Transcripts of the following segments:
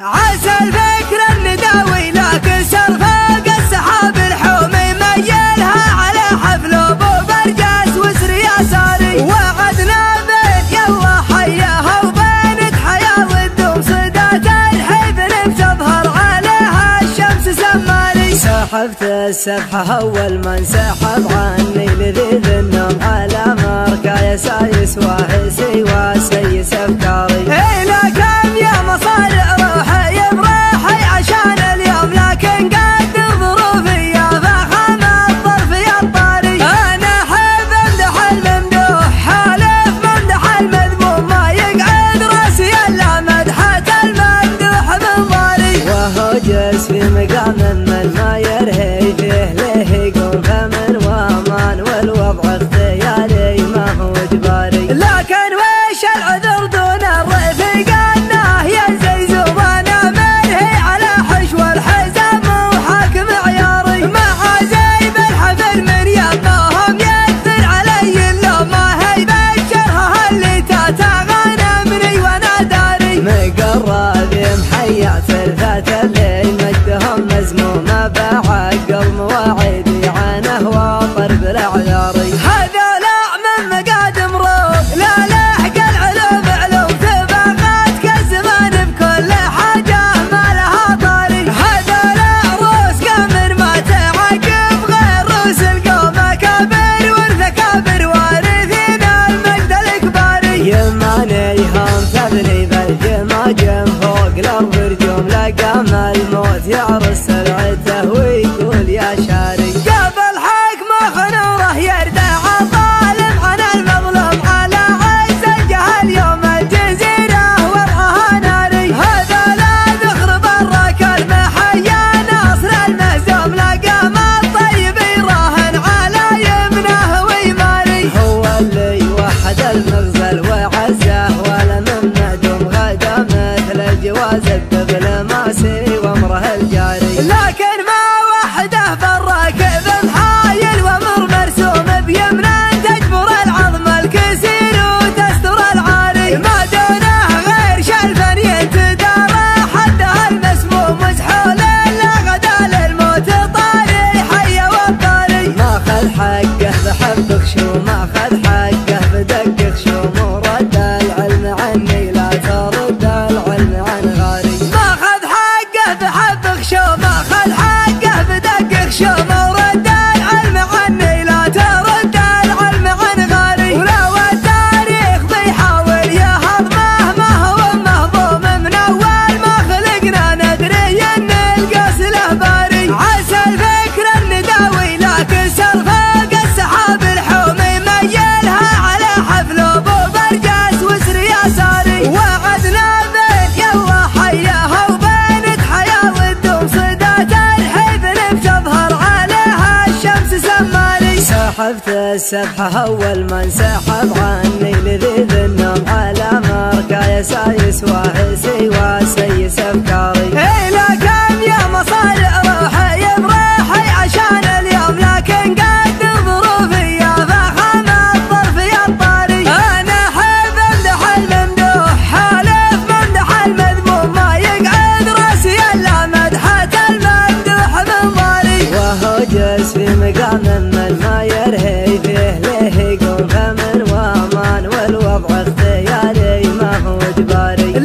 عسى الفكر النداوي لكن سرفاق السحاب الحومي ميلها على حفل ابو برجاس وسر يساري وعدنا بين يلا حياها وبينك حياه والدوم صدات الحبل بتظهر عليها الشمس سماري. سحبت السبحه اول ما انسحب عني لذيذ النوم على مركا يسايس واحسي وسيس افكاري. الى كم يا مصارع روحي بروحي عشان اليوم لكن قد ظروفي يا فخم الظرف يا الطاري. انا احب امدح الممدوح حالف ممدح المذموم ما يقعد راسي الا مدحة الممدوح من ضاري. وهو جالس في مقام من ما يرهي فيه له يقوم فمن وامان والوضع اختياري ما هو اجباري. لكن وش العذر دون الرفيق انه ينزل زوبانا منهي على حشو الحزام وحاكم عياري. مع زيب الحفل من يمهم يكثر علي اللوم ما هي بشرها اللي تتغنمني وانا داري. مقرب محيا ثلثات الليل مجدهم مزمومه بعقل مواعيدي عنه واطر بالاعذاري. هذولا من مقادم روح لا لحق العلوم علوم تبغات كالزمان بكل حاجه ما لها طاري. هذولا روس قمر ما تعقب غير روس القوم اكابر والثكابر وارثين المجد الاكباري. يمانيهم تبني بالجماجم فوق الارض رجوم لقام الموت يعرس سلعته ويقول يا شاري. قبل حكمه خنوره يردع الظالم عن المظلوم على عز الجهل يوم الجزيره وضعها ناري. هذولا ذخر برك المحيا ناصر المهزوم لقام الطيب يراهن على يمنه ويماري. هو اللي وحد المغزل وعزه ولا من معدوم غدا مثل جواز الدبل ماسي وامره الجاري. لكن ما وحده بالراكب محايل وامر مرسوم بيمنه تجبر العظم الكسير وتستر العاري. ما دونه غير شلفا ينتدارى حده المسموم مسحول الا غدا للموت طاري حي والطاري. ماخذ حقه بحبك شو ماخذ حقه بدقك شو ورد العلم عني لا ترد العلم عن غاري. ماخذ حقه بحبك شو ماخذ حقه بدقك شو ورد العلم عني لا ترد العلم عن غاري. ولو التاريخ بيحاول يهضمه ما هو مهضوم من اول ما خلقنا ندري ان القاس له باري. عسى الفكر النداوي لكن سرفاق السحاب الحومي ميلها على حفل ابو برجاس وسر يساري. وعدنا بين يلا حياها وبينك حياه والدوم صدات الحبل بتظهر عليها الشمس سماري. سحبت السبحه اول ما انسحب عني لذيذ النوم على مركا يسايس واحسي وسيس افكاري. الى كم يا مصارع روحي بروحي عشان اليوم لكن قد ظروفي يا فخم الظرف يا الطاري. انا احب امدح الممدوح حالف ممدح المذموم ما يقعد راسي الا مدحة الممدوح من ضاري. وهو جالس في مقام من ما يرهي فيه له يقوم فمن وامان والوضع اختياري ما هو اجباري.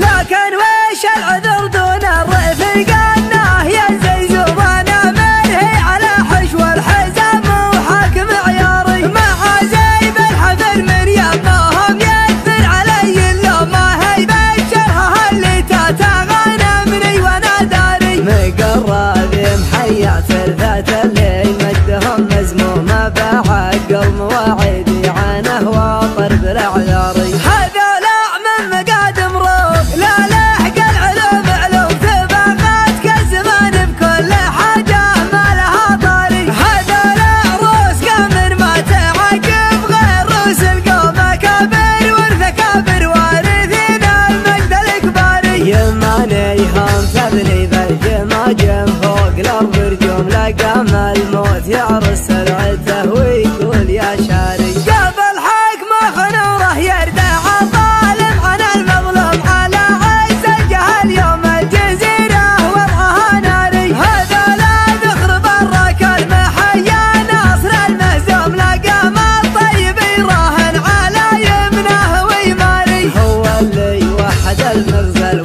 المغزل